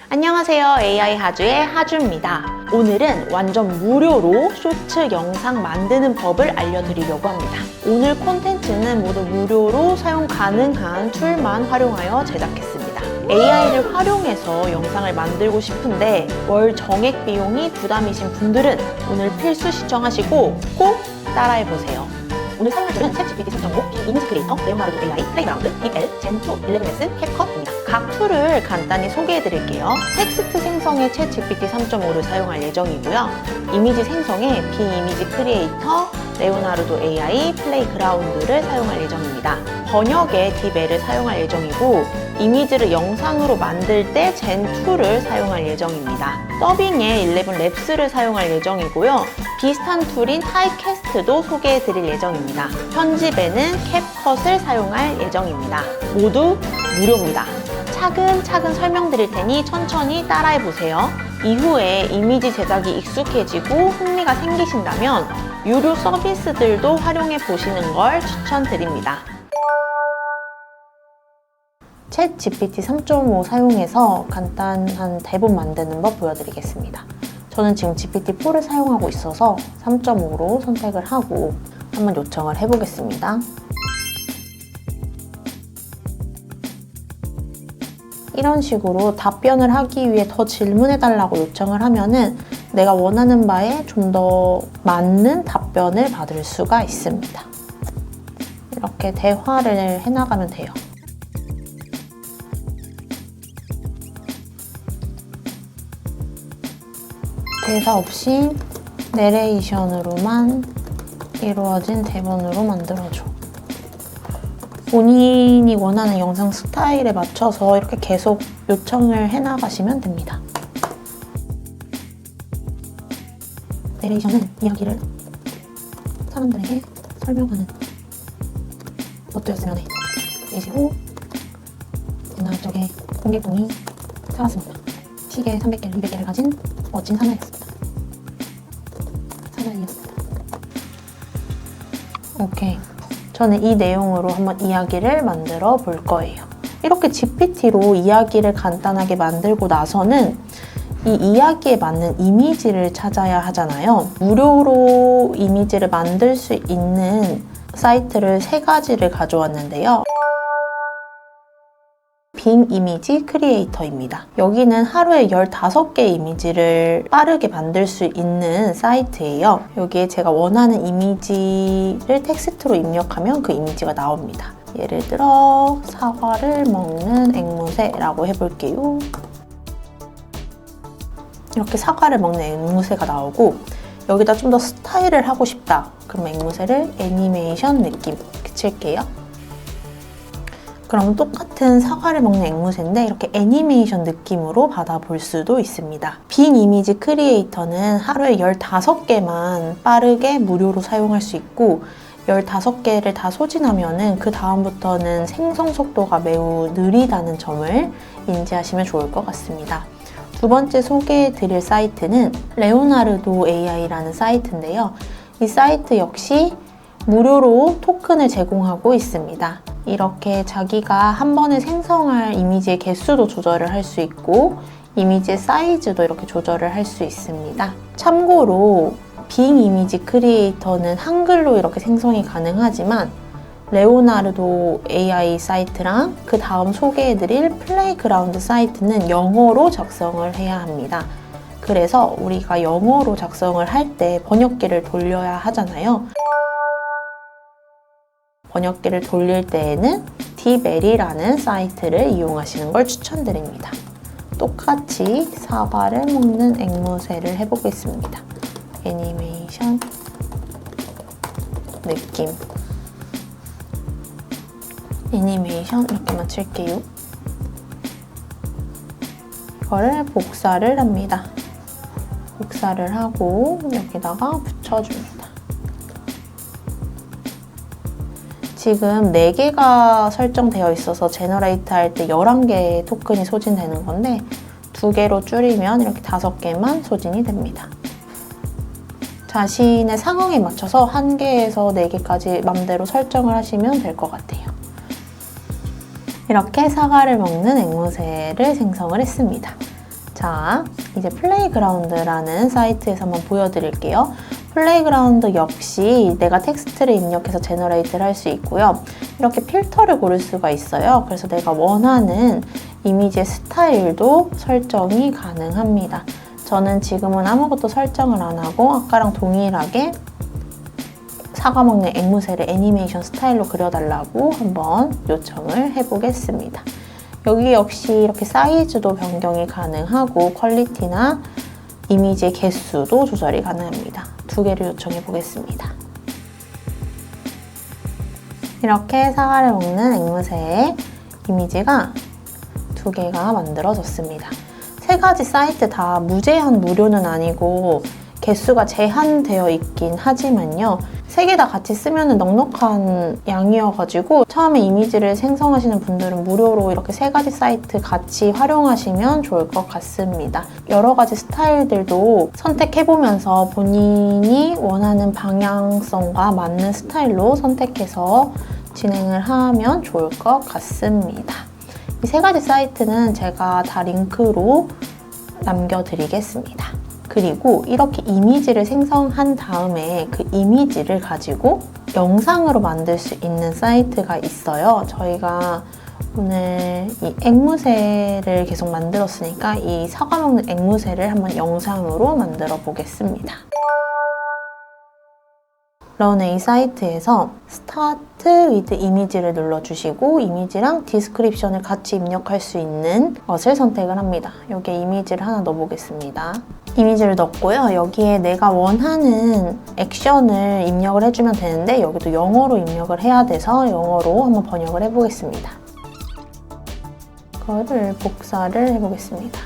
안녕하세요. AI 하주의 하주입니다. 오늘은 완전 무료로 쇼츠 영상 만드는 법을 알려드리려고 합니다. 오늘 콘텐츠는 모두 무료로 사용 가능한 툴만 활용하여 제작했습니다. AI를 활용해서 영상을 만들고 싶은데 월 정액 비용이 부담이신 분들은 오늘 필수 시청하시고 꼭 따라해보세요. 오늘 사용할 툴은 챗GPT 3.5, 이미지 크리에이터, 레오나르도 AI, 플레이그라운드, 빅L, 젠2, 11S, 캡컷입니다. 각 툴을 간단히 소개해드릴게요. 텍스트 생성에 챗GPT 3.5를 사용할 예정이고요. 이미지 생성에 빅이미지 크리에이터, 레오나르도 AI, 플레이그라운드를 사용할 예정입니다. 번역에 딥L을 사용할 예정이고 이미지를 영상으로 만들 때 젠2를 사용할 예정입니다. 더빙에 11랩스를 사용할 예정이고요. 비슷한 툴인 타이캐스트도 소개해드릴 예정입니다. 편집에는 캡컷을 사용할 예정입니다. 모두 무료입니다. 차근차근 설명드릴 테니 천천히 따라해보세요. 이후에 이미지 제작이 익숙해지고 흥미가 생기신다면 유료 서비스들도 활용해 보시는 걸 추천드립니다. 챗 GPT 3.5 사용해서 간단한 대본 만드는 법 보여드리겠습니다. 저는 지금 GPT-4를 사용하고 있어서 3.5로 선택을 하고 한번 요청을 해보겠습니다. 이런 식으로 답변을 하기 위해 더 질문해달라고 요청을 하면은 내가 원하는 바에 좀 더 맞는 답변을 받을 수가 있습니다. 이렇게 대화를 해나가면 돼요. 대사 없이 내레이션으로만 이루어진 대본으로 만들어줘. 본인이 원하는 영상 스타일에 맞춰서 이렇게 계속 요청을 해나가시면 됩니다. 내레이션은 이야기를 사람들에게 설명하는 것도였으면 해. 25 옛날 적에 공길동이 살았습니다. 시계 300개를 200개를 가진 멋진 사나이였습니다. 사나이였습니다. 오케이. 저는 이 내용으로 한번 이야기를 만들어 볼 거예요. 이렇게 GPT로 이야기를 간단하게 만들고 나서는 이 이야기에 맞는 이미지를 찾아야 하잖아요. 무료로 이미지를 만들 수 있는 사이트를 3가지를 가져왔는데요. 빅 이미지 크리에이터입니다. 여기는 하루에 15개 이미지를 빠르게 만들 수 있는 사이트예요. 여기에 제가 원하는 이미지를 텍스트로 입력하면 그 이미지가 나옵니다. 예를 들어 사과를 먹는 앵무새라고 해볼게요. 이렇게 사과를 먹는 앵무새가 나오고 여기다 좀 더 스타일을 하고 싶다. 그럼 앵무새를 애니메이션 느낌 이렇게 칠게요. 그럼 똑같은 사과를 먹는 앵무새인데 이렇게 애니메이션 느낌으로 받아볼 수도 있습니다. 빅 이미지 크리에이터는 하루에 15개만 빠르게 무료로 사용할 수 있고 15개를 다 소진하면은 그 다음부터는 생성 속도가 매우 느리다는 점을 인지하시면 좋을 것 같습니다. 두 번째 소개해드릴 사이트는 레오나르도 AI라는 사이트인데요. 이 사이트 역시 무료로 토큰을 제공하고 있습니다. 이렇게 자기가 한 번에 생성할 이미지의 개수도 조절을 할 수 있고 이미지의 사이즈도 이렇게 조절을 할 수 있습니다. 참고로 빅 이미지 크리에이터는 한글로 이렇게 생성이 가능하지만 레오나르도 AI 사이트랑 그 다음 소개해드릴 플레이그라운드 사이트는 영어로 작성을 해야 합니다. 그래서 우리가 영어로 작성을 할 때 번역기를 돌려야 하잖아요. 번역기를 돌릴 때에는 딥L이라는 사이트를 이용하시는 걸 추천드립니다. 똑같이 사과를 먹는 앵무새를 해보겠습니다. 애니메이션 느낌 애니메이션 이렇게만 칠게요. 이거를 복사를 합니다. 복사를 하고 여기다가 붙여줍니다. 지금 4개가 설정되어 있어서 제너레이트 할 때 11개의 토큰이 소진되는 건데 2개로 줄이면 이렇게 5개만 소진이 됩니다. 자신의 상황에 맞춰서 1개에서 4개까지 맘대로 설정을 하시면 될 것 같아요. 이렇게 사과를 먹는 앵무새를 생성을 했습니다. 자, 이제 플레이그라운드라는 사이트에서 한번 보여드릴게요. 플레이그라운드 역시 내가 텍스트를 입력해서 제너레이트를 할 수 있고요. 이렇게 필터를 고를 수가 있어요. 그래서 내가 원하는 이미지의 스타일도 설정이 가능합니다. 저는 지금은 아무것도 설정을 안 하고 아까랑 동일하게 사과 먹는 앵무새를 애니메이션 스타일로 그려달라고 한번 요청을 해보겠습니다. 여기 역시 이렇게 사이즈도 변경이 가능하고 퀄리티나 이미지의 개수도 조절이 가능합니다. 두 개를 요청해 보겠습니다. 이렇게 사과를 먹는 앵무새의 이미지가 두 개가 만들어졌습니다. 세 가지 사이트 다 무제한 무료는 아니고 개수가 제한되어 있긴 하지만요. 세 개 다 같이 쓰면 넉넉한 양이어가지고 처음에 이미지를 생성하시는 분들은 무료로 이렇게 세 가지 사이트 같이 활용하시면 좋을 것 같습니다. 여러 가지 스타일들도 선택해보면서 본인이 원하는 방향성과 맞는 스타일로 선택해서 진행을 하면 좋을 것 같습니다. 이 세 가지 사이트는 제가 다 링크로 남겨드리겠습니다. 그리고 이렇게 이미지를 생성한 다음에 그 이미지를 가지고 영상으로 만들 수 있는 사이트가 있어요. 저희가 오늘 이 앵무새를 계속 만들었으니까 이 사과 먹는 앵무새를 한번 영상으로 만들어 보겠습니다. 런웨이 사이트에서 스타트 위드 이미지를 눌러주시고 이미지랑 디스크립션을 같이 입력할 수 있는 것을 선택을 합니다. 여기에 이미지를 하나 넣어보겠습니다. 이미지를 넣었고요. 여기에 내가 원하는 액션을 입력을 해주면 되는데 여기도 영어로 입력을 해야 돼서 영어로 한번 번역을 해보겠습니다. 그거를 복사를 해보겠습니다.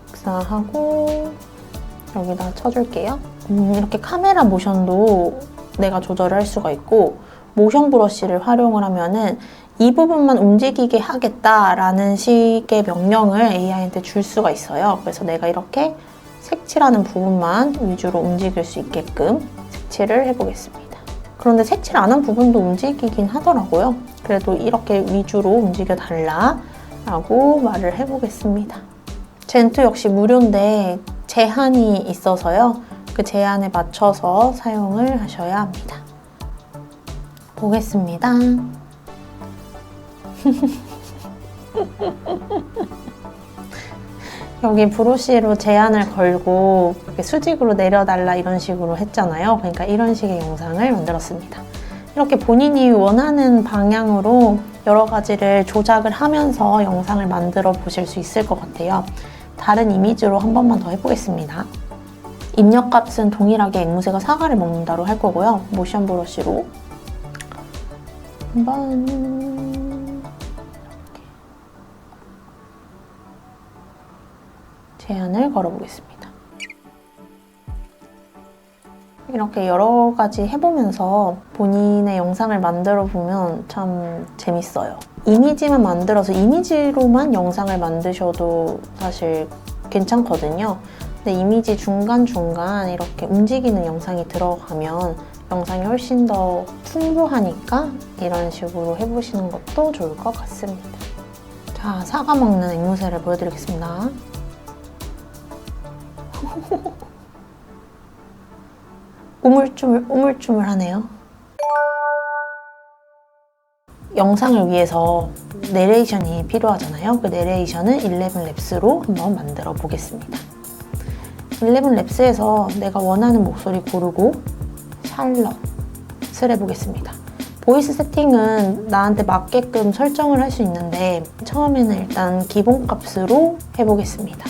복사하고 여기다 쳐줄게요. 이렇게 카메라 모션도 내가 조절을 할 수가 있고 모션 브러쉬를 활용을 하면은 이 부분만 움직이게 하겠다라는 식의 명령을 AI한테 줄 수가 있어요. 그래서 내가 이렇게 색칠하는 부분만 위주로 움직일 수 있게끔 색칠을 해보겠습니다. 그런데 색칠 안 한 부분도 움직이긴 하더라고요. 그래도 이렇게 위주로 움직여 달라라고 말을 해보겠습니다. 젠투 역시 무료인데 제한이 있어서요. 그 제한에 맞춰서 사용을 하셔야 합니다. 보겠습니다. 여기 브러쉬로 제한을 걸고 이렇게 수직으로 내려달라 이런 식으로 했잖아요. 그러니까 이런 식의 영상을 만들었습니다. 이렇게 본인이 원하는 방향으로 여러 가지를 조작을 하면서 영상을 만들어 보실 수 있을 것 같아요. 다른 이미지로 한 번만 더 해보겠습니다. 입력값은 동일하게 앵무새가 사과를 먹는다로 할 거고요. 모션 브러쉬로 한번 이렇게 제한을 걸어보겠습니다. 이렇게 여러 가지 해보면서 본인의 영상을 만들어 보면 참 재밌어요. 이미지만 만들어서 이미지로만 영상을 만드셔도 사실 괜찮거든요. 근데 이미지 중간중간 이렇게 움직이는 영상이 들어가면 영상이 훨씬 더 풍부하니까 이런 식으로 해보시는 것도 좋을 것 같습니다. 자, 사과 먹는 앵무새를 보여드리겠습니다. 우물쭈물하네요. 영상을 위해서 내레이션이 필요하잖아요. 그 내레이션은 11랩스로 한번 만들어 보겠습니다. 11랩스에서 내가 원하는 목소리 고르고 샬럿을 해보겠습니다. 보이스 세팅은 나한테 맞게끔 설정을 할 수 있는데 처음에는 일단 기본값으로 해보겠습니다.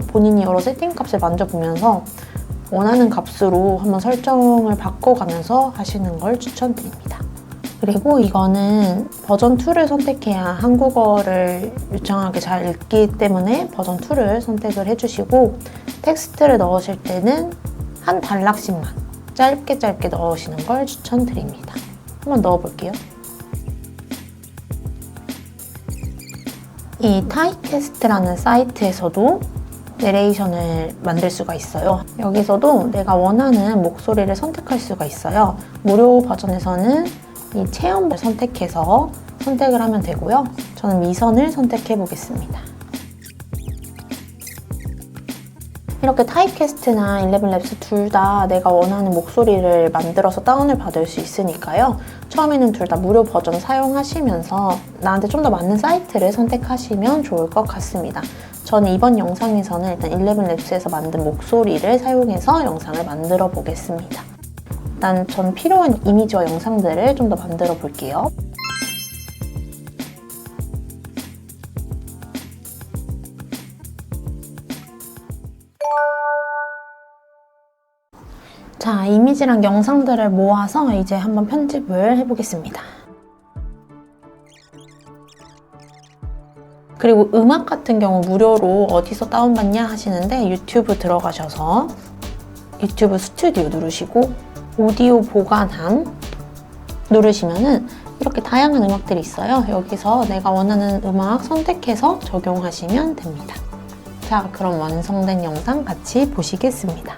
본인이 여러 세팅값을 만져보면서 원하는 값으로 한번 설정을 바꿔가면서 하시는 걸 추천드립니다. 그리고 이거는 버전 2를 선택해야 한국어를 유창하게 잘 읽기 때문에 버전 2를 선택을 해주시고 텍스트를 넣으실 때는 한 단락씩만 짧게 넣으시는 걸 추천드립니다. 한번 넣어볼게요. 이 타이캐스트라는 사이트에서도 내레이션을 만들 수가 있어요. 여기서도 내가 원하는 목소리를 선택할 수가 있어요. 무료 버전에서는 이 체험을 선택해서 선택을 하면 되고요. 저는 미선을 선택해 보겠습니다. 이렇게 타입캐스트나 11랩스 둘 다 내가 원하는 목소리를 만들어서 다운을 받을 수 있으니까요. 처음에는 둘 다 무료 버전 사용하시면서 나한테 좀 더 맞는 사이트를 선택하시면 좋을 것 같습니다. 저는 이번 영상에서는 일단 11랩스에서 만든 목소리를 사용해서 영상을 만들어 보겠습니다. 일단 전 필요한 이미지와 영상들을 좀 더 만들어 볼게요. 자, 이미지랑 영상들을 모아서 이제 한번 편집을 해보겠습니다. 그리고 음악 같은 경우 무료로 어디서 다운받냐 하시는데 유튜브 들어가셔서 유튜브 스튜디오 누르시고 오디오 보관함 누르시면은 이렇게 다양한 음악들이 있어요. 여기서 내가 원하는 음악 선택해서 적용하시면 됩니다. 자, 그럼 완성된 영상 같이 보시겠습니다.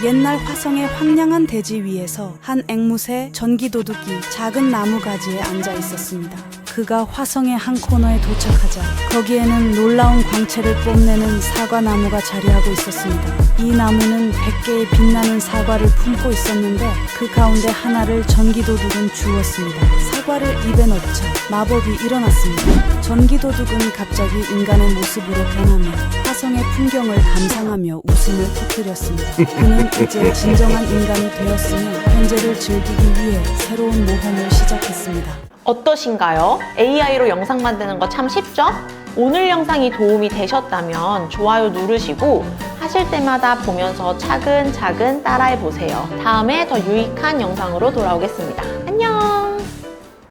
옛날 화성의 황량한 대지 위에서 한 앵무새 전기도둑이 작은 나무가지에 앉아 있었습니다. 그가 화성의 한 코너에 도착하자 거기에는 놀라운 광채를 뽐내는 사과나무가 자리하고 있었습니다. 이 나무는 100개의 빛나는 사과를 품고 있었는데 그 가운데 하나를 전기도둑은 주었습니다. 사과를 입에 넣자 마법이 일어났습니다. 전기도둑은 갑자기 인간의 모습으로 변하며 화성의 풍경을 감상하며 웃음을 터뜨렸습니다. 그는 이제 진정한 인간이 되었으며 현재를 즐기기 위해 새로운 모험을 시작했습니다. 어떠신가요? AI로 영상 만드는 거 참 쉽죠? 오늘 영상이 도움이 되셨다면 좋아요 누르시고 하실 때마다 보면서 차근차근 따라해보세요. 다음에 더 유익한 영상으로 돌아오겠습니다. 안녕!